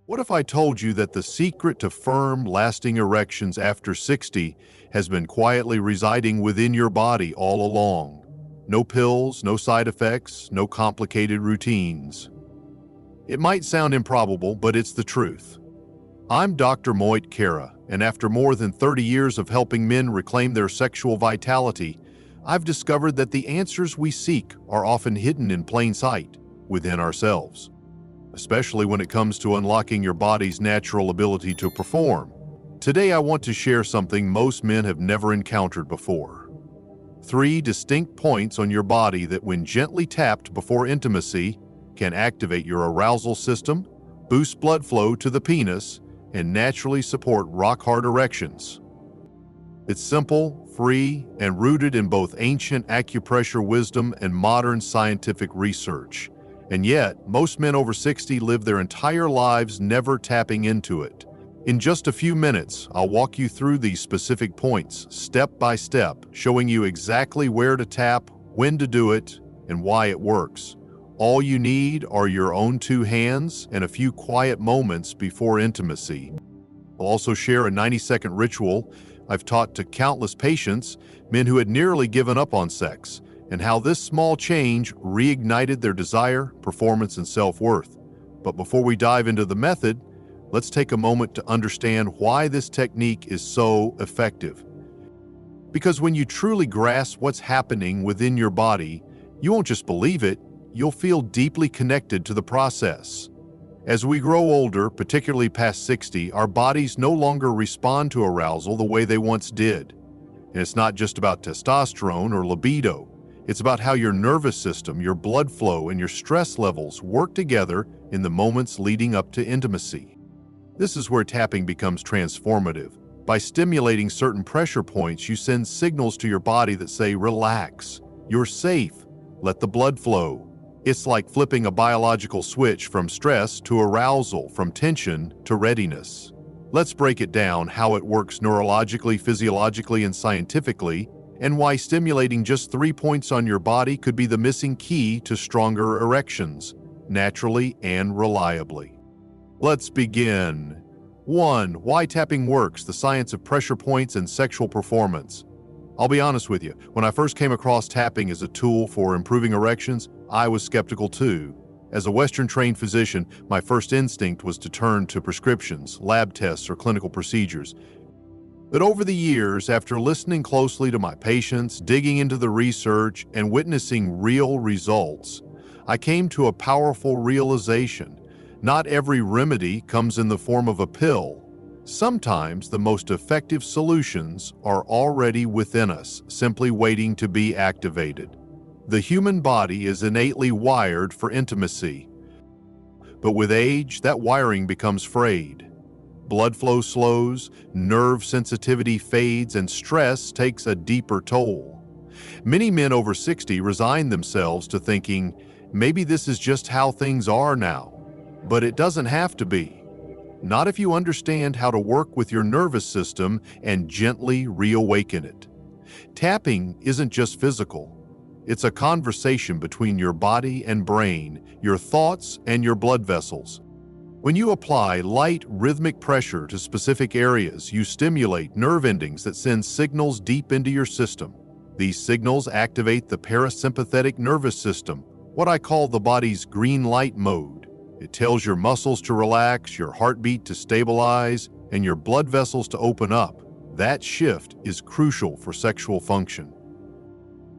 What if I told you that the secret to firm, lasting erections after 60 has been quietly residing within your body all along? No pills, no side effects, no complicated routines. It might sound improbable, but it's the truth. I'm Dr. Moit Kara, and after more than 30 years of helping men reclaim their sexual vitality, I've discovered that the answers we seek are often hidden in plain sight within ourselves, especially when it comes to unlocking your body's natural ability to perform. Today, I want to share something most men have never encountered before. 3 distinct points on your body that, when gently tapped before intimacy, can activate your arousal system, boost blood flow to the penis, and naturally support rock-hard erections. It's simple, free, and rooted in both ancient acupressure wisdom and modern scientific research. And yet, most men over 60 live their entire lives never tapping into it. In just a few minutes, I'll walk you through these specific points, step by step, showing you exactly where to tap, when to do it, and why it works. All you need are your own 2 hands and a few quiet moments before intimacy. I'll also share a 90-second ritual I've taught to countless patients, men who had nearly given up on sex, and how this small change reignited their desire, performance, and self-worth. But before we dive into the method, let's take a moment to understand why this technique is so effective. Because when you truly grasp what's happening within your body, you won't just believe it, you'll feel deeply connected to the process. As we grow older, particularly past 60, our bodies no longer respond to arousal the way they once did. And it's not just about testosterone or libido. It's about how your nervous system, your blood flow, and your stress levels work together in the moments leading up to intimacy. This is where tapping becomes transformative. By stimulating certain pressure points, you send signals to your body that say, relax, you're safe, let the blood flow. It's like flipping a biological switch from stress to arousal, from tension to readiness. Let's break it down, how it works neurologically, physiologically, and scientifically, and why stimulating just 3 points on your body could be the missing key to stronger erections, naturally and reliably. Let's begin. 1. Why tapping works, the science of pressure points and sexual performance. I'll be honest with you, when I first came across tapping as a tool for improving erections, I was skeptical too. As a Western-trained physician, my first instinct was to turn to prescriptions, lab tests, or clinical procedures. But over the years, after listening closely to my patients, digging into the research, and witnessing real results, I came to a powerful realization. Not every remedy comes in the form of a pill. Sometimes the most effective solutions are already within us, simply waiting to be activated. The human body is innately wired for intimacy. But with age, that wiring becomes frayed. Blood flow slows, nerve sensitivity fades, and stress takes a deeper toll. Many men over 60 resign themselves to thinking, maybe this is just how things are now. But it doesn't have to be. Not if you understand how to work with your nervous system and gently reawaken it. Tapping isn't just physical. It's a conversation between your body and brain, your thoughts and your blood vessels. When you apply light, rhythmic pressure to specific areas, you stimulate nerve endings that send signals deep into your system. These signals activate the parasympathetic nervous system, what I call the body's green light mode. It tells your muscles to relax, your heartbeat to stabilize, and your blood vessels to open up. That shift is crucial for sexual function.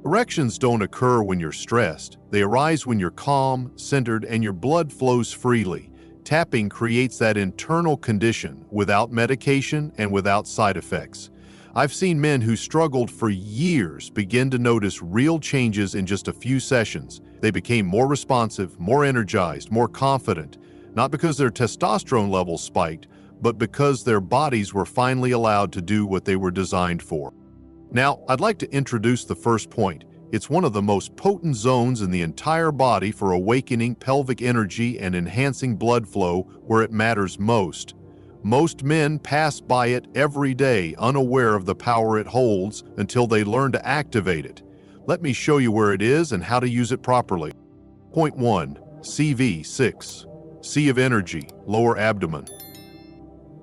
Erections don't occur when you're stressed. They arise when you're calm, centered, and your blood flows freely. Tapping creates that internal condition without medication and without side effects. I've seen men who struggled for years begin to notice real changes in just a few sessions. They became more responsive, more energized, more confident, not because their testosterone levels spiked, but because their bodies were finally allowed to do what they were designed for. Now, I'd like to introduce the first point. It's one of the most potent zones in the entire body for awakening pelvic energy and enhancing blood flow where it matters most. Most men pass by it every day, unaware of the power it holds until they learn to activate it. Let me show you where it is and how to use it properly. Point 1. CV6. Sea of energy, lower abdomen.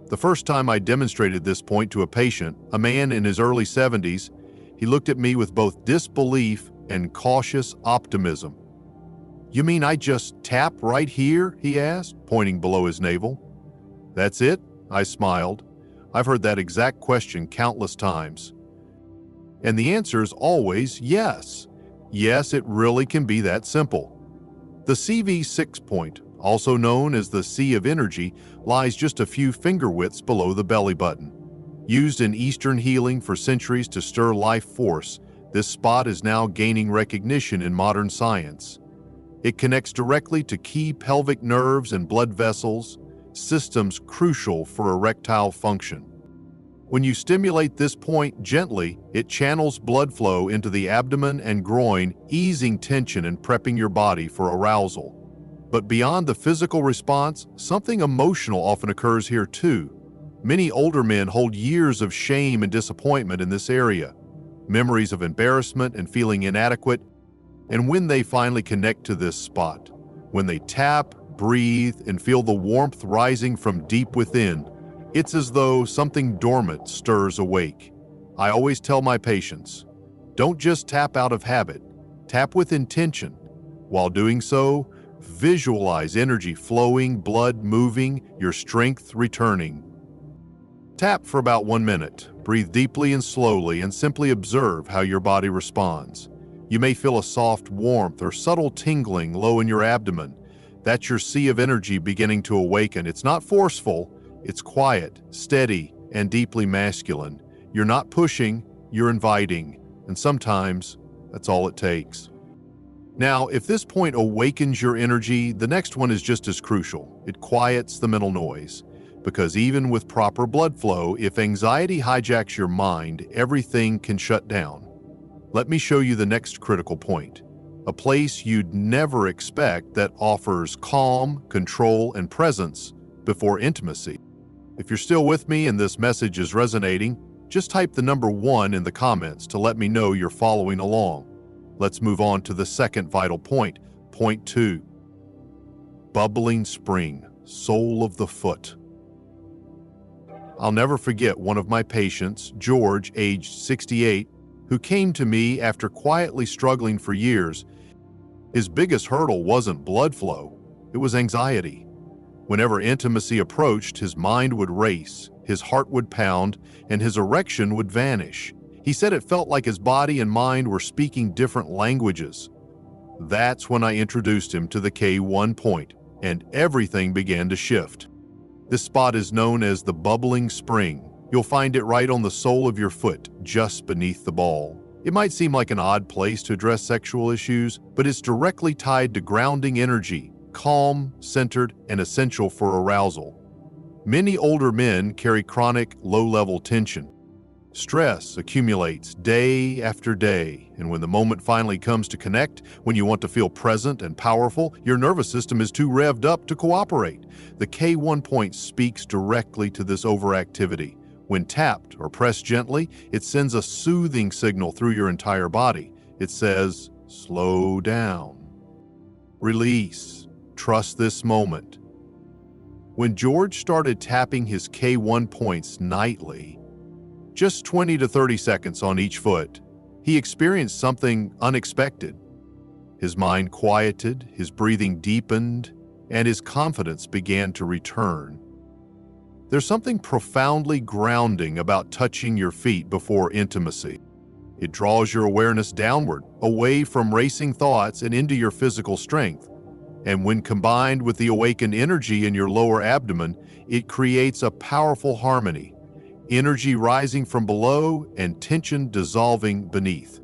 The first time I demonstrated this point to a patient, a man in his early 70s, he looked at me with both disbelief and cautious optimism. "You mean I just tap right here?" he asked, pointing below his navel. "That's it?" I smiled. "I've heard that exact question countless times." And the answer is always yes. Yes, it really can be that simple. The CV6 point, also known as the Sea of Energy, lies just a few finger widths below the belly button. Used in Eastern healing for centuries to stir life force, this spot is now gaining recognition in modern science. It connects directly to key pelvic nerves and blood vessels, systems crucial for erectile function. When you stimulate this point gently, it channels blood flow into the abdomen and groin, easing tension and prepping your body for arousal. But beyond the physical response, something emotional often occurs here too. Many older men hold years of shame and disappointment in this area, memories of embarrassment and feeling inadequate. And when they finally connect to this spot, when they tap, breathe, and feel the warmth rising from deep within, it's as though something dormant stirs awake. I always tell my patients, don't just tap out of habit, tap with intention. While doing so, visualize energy flowing, blood moving, your strength returning. Tap for about 1 minute. Breathe deeply and slowly and simply observe how your body responds. You may feel a soft warmth or subtle tingling low in your abdomen. That's your sea of energy beginning to awaken. It's not forceful, it's quiet, steady, and deeply masculine. You're not pushing, you're inviting, and sometimes that's all it takes. Now, if this point awakens your energy, the next one is just as crucial. It quiets the mental noise. Because even with proper blood flow, if anxiety hijacks your mind, everything can shut down. Let me show you the next critical point. A place you'd never expect that offers calm, control, and presence before intimacy. If you're still with me and this message is resonating, just type the number 1 in the comments to let me know you're following along. Let's move on to the second vital point. Point 2. Bubbling spring, sole of the foot. I'll never forget one of my patients, George, aged 68, who came to me after quietly struggling for years. His biggest hurdle wasn't blood flow, it was anxiety. Whenever intimacy approached, his mind would race, his heart would pound, and his erection would vanish. He said it felt like his body and mind were speaking different languages. That's when I introduced him to the K1 point, and everything began to shift. This spot is known as the bubbling spring. You'll find it right on the sole of your foot, just beneath the ball. It might seem like an odd place to address sexual issues, but it's directly tied to grounding energy, calm, centered, and essential for arousal. Many older men carry chronic, low-level tension. Stress accumulates day after day, and when the moment finally comes to connect, when you want to feel present and powerful, your nervous system is too revved up to cooperate. The K1 point speaks directly to this overactivity. When tapped or pressed gently, it sends a soothing signal through your entire body. It says, slow down, release, trust this moment. When George started tapping his K1 points nightly, just 20 to 30 seconds on each foot, he experienced something unexpected. His mind quieted, his breathing deepened, and his confidence began to return. There's something profoundly grounding about touching your feet before intimacy. It draws your awareness downward, away from racing thoughts and into your physical strength. And when combined with the awakened energy in your lower abdomen, it creates a powerful harmony. Energy rising from below and tension dissolving beneath.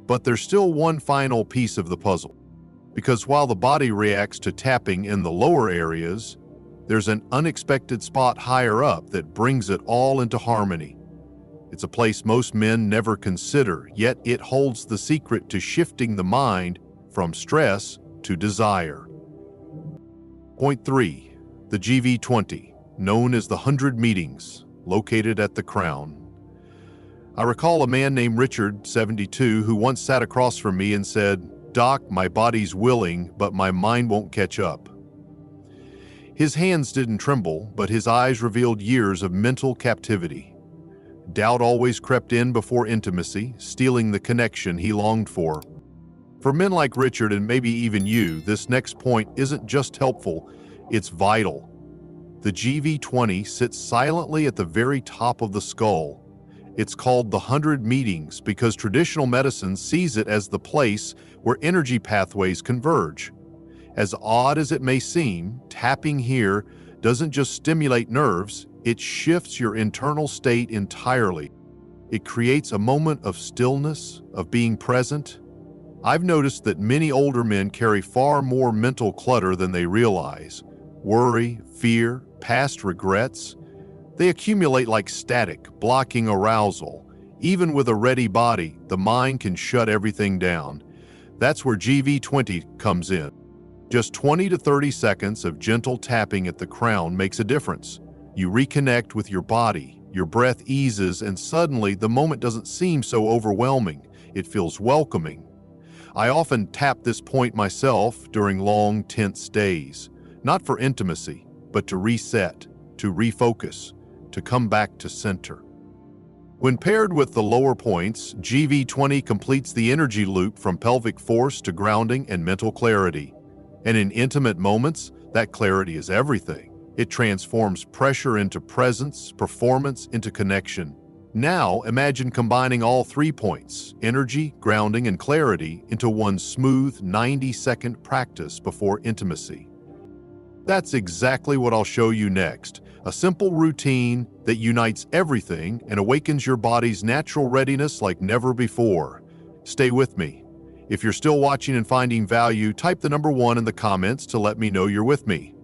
But there's still one final piece of the puzzle. Because while the body reacts to tapping in the lower areas, there's an unexpected spot higher up that brings it all into harmony. It's a place most men never consider, yet it holds the secret to shifting the mind from stress to desire. Point 3. The GV20. Known as the 100 meetings, located at the crown. I recall a man named Richard, 72, who once sat across from me and said, "Doc, my body's willing, but my mind won't catch up." His hands didn't tremble, but his eyes revealed years of mental captivity. Doubt always crept in before intimacy, stealing the connection he longed for. For men like Richard and maybe even you, this next point isn't just helpful, it's vital. The GV20 sits silently at the very top of the skull. It's called the 100 meetings because traditional medicine sees it as the place where energy pathways converge. As odd as it may seem, tapping here doesn't just stimulate nerves, it shifts your internal state entirely. It creates a moment of stillness, of being present. I've noticed that many older men carry far more mental clutter than they realize. Worry, fear, past regrets. They accumulate like static, blocking arousal. Even with a ready body, the mind can shut everything down. That's where GV20 comes in. Just 20 to 30 seconds of gentle tapping at the crown makes a difference. You reconnect with your body, your breath eases, and suddenly the moment doesn't seem so overwhelming. It feels welcoming. I often tap this point myself during long, tense days, not for intimacy, but to reset, to refocus, to come back to center. When paired with the lower points, GV20 completes the energy loop from pelvic force to grounding and mental clarity. And in intimate moments, that clarity is everything. It transforms pressure into presence, performance into connection. Now imagine combining all 3 points, energy, grounding, and clarity, into one smooth 90-second practice before intimacy. That's exactly what I'll show you next. A simple routine that unites everything and awakens your body's natural readiness like never before. Stay with me. If you're still watching and finding value, type the number 1 in the comments to let me know you're with me.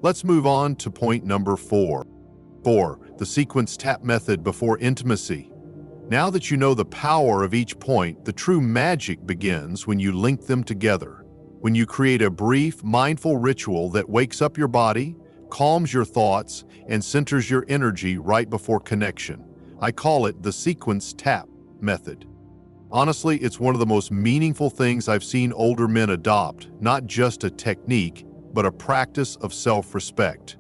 Let's move on to point number 4. 4. The sequence tap method before intimacy. Now that you know the power of each point, the true magic begins when you link them together. When you create a brief, mindful ritual that wakes up your body, calms your thoughts, and centers your energy right before connection. I call it the sequence tap method. Honestly, it's one of the most meaningful things I've seen older men adopt, not just a technique, but a practice of self-respect.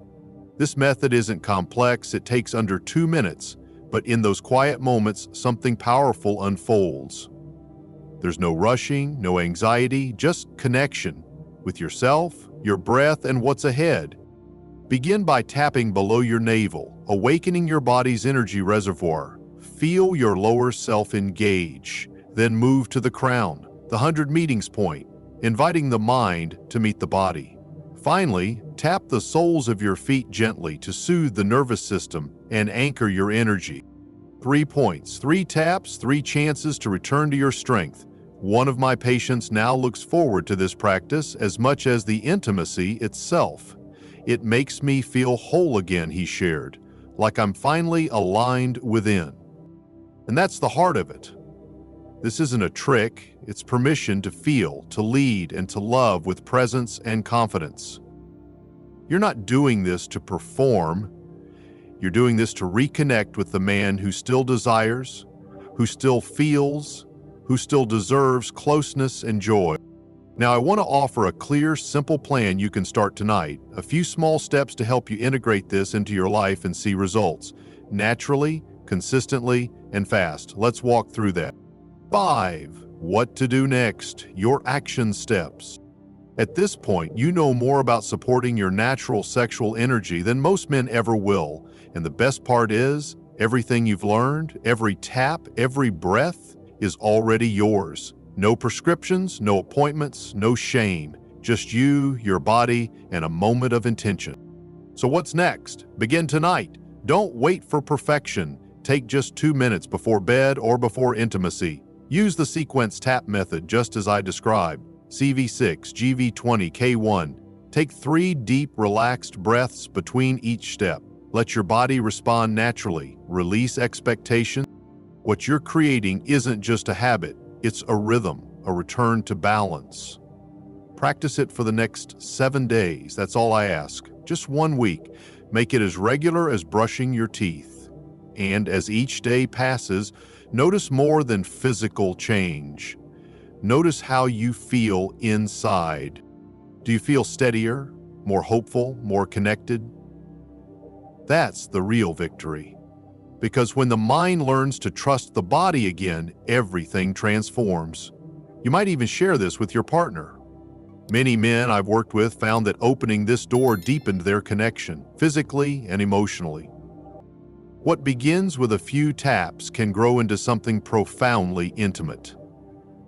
This method isn't complex, it takes under 2 minutes, but in those quiet moments, something powerful unfolds. There's no rushing, no anxiety, just connection with yourself, your breath, and what's ahead. Begin by tapping below your navel, awakening your body's energy reservoir. Feel your lower self engage. Then move to the crown, the 100 meetings point, inviting the mind to meet the body. Finally, tap the soles of your feet gently to soothe the nervous system and anchor your energy. 3 points, 3 taps, 3 chances to return to your strength. One of my patients now looks forward to this practice as much as the intimacy itself. It makes me feel whole again, he shared, like I'm finally aligned within. And that's the heart of it. This isn't a trick, it's permission to feel, to lead, and to love with presence and confidence. You're not doing this to perform. You're doing this to reconnect with the man who still desires, who still feels, who still deserves closeness and joy. Now, I want to offer a clear, simple plan you can start tonight, a few small steps to help you integrate this into your life and see results, naturally, consistently, and fast. Let's walk through that. 5. What to do next. Your action steps. At this point, you know more about supporting your natural sexual energy than most men ever will. And the best part is, everything you've learned, every tap, every breath is already yours. No prescriptions, no appointments, no shame. Just you, your body, and a moment of intention. So what's next? Begin tonight. Don't wait for perfection. Take just 2 minutes before bed or before intimacy. Use the sequence tap method just as I described. CV6, GV20, K1. Take 3 deep, relaxed breaths between each step. Let your body respond naturally. Release expectation. What you're creating isn't just a habit, it's a rhythm, a return to balance. Practice it for the next 7 days. That's all I ask. Just 1 week. Make it as regular as brushing your teeth. And as each day passes, notice more than physical change. Notice how you feel inside. Do you feel steadier, more hopeful, more connected. That's the real victory. Because when the mind learns to trust the body again, everything transforms. You might even share this with your partner. Many men I've worked with found that opening this door deepened their connection, physically and emotionally. What begins with a few taps can grow into something profoundly intimate.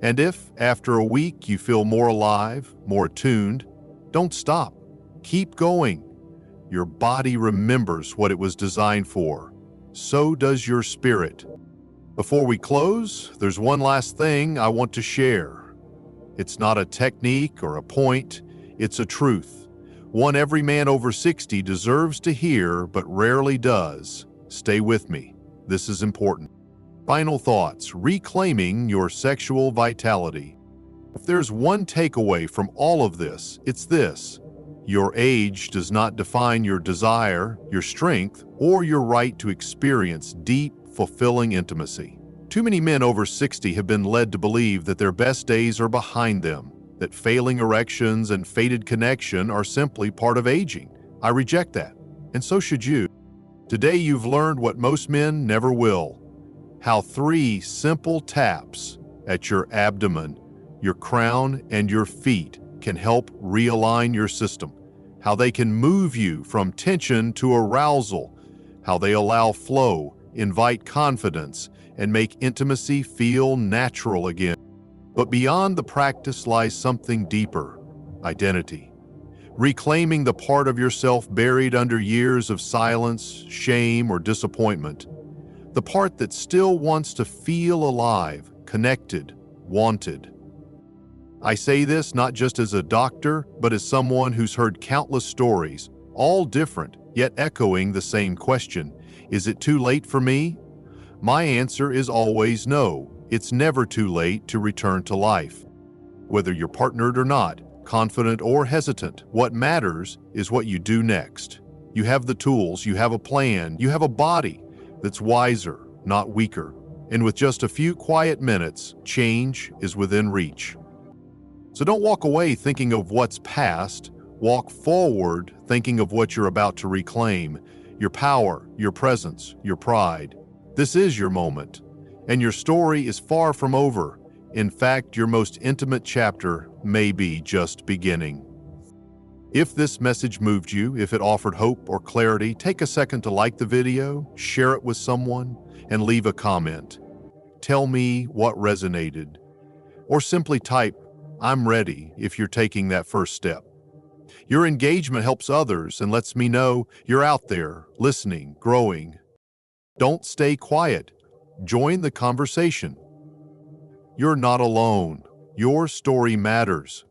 And if, after a week, you feel more alive, more attuned, don't stop. Keep going. Your body remembers what it was designed for. So does your spirit. Before we close, there's one last thing I want to share. It's not a technique or a point, it's a truth. One every man over 60 deserves to hear, but rarely does. Stay with me. This is important. Final thoughts: reclaiming your sexual vitality. If there's one takeaway from all of this, it's this. Your age does not define your desire, your strength, or your right to experience deep, fulfilling intimacy. Too many men over 60 have been led to believe that their best days are behind them, that failing erections and faded connection are simply part of aging. I reject that, and so should you. Today you've learned what most men never will: how 3 simple taps at your abdomen, your crown, and your feet can help realign your system, how they can move you from tension to arousal, how they allow flow, invite confidence, and make intimacy feel natural again. But beyond the practice lies something deeper: identity. Reclaiming the part of yourself buried under years of silence, shame, or disappointment. The part that still wants to feel alive, connected, wanted. I say this not just as a doctor, but as someone who's heard countless stories, all different, yet echoing the same question: is it too late for me? My answer is always no. It's never too late to return to life. Whether you're partnered or not, confident or hesitant, what matters is what you do next. You have the tools, you have a plan, you have a body that's wiser, not weaker. And with just a few quiet minutes, change is within reach. So don't walk away thinking of what's past. Walk forward thinking of what you're about to reclaim: your power, your presence, your pride. This is your moment, and your story is far from over. In fact, your most intimate chapter may be just beginning. If this message moved you, if it offered hope or clarity, take a second to like the video, share it with someone, and leave a comment. Tell me what resonated. Or simply type, "I'm ready," if you're taking that first step. Your engagement helps others and lets me know you're out there, listening, growing. Don't stay quiet. Join the conversation. You're not alone. Your story matters.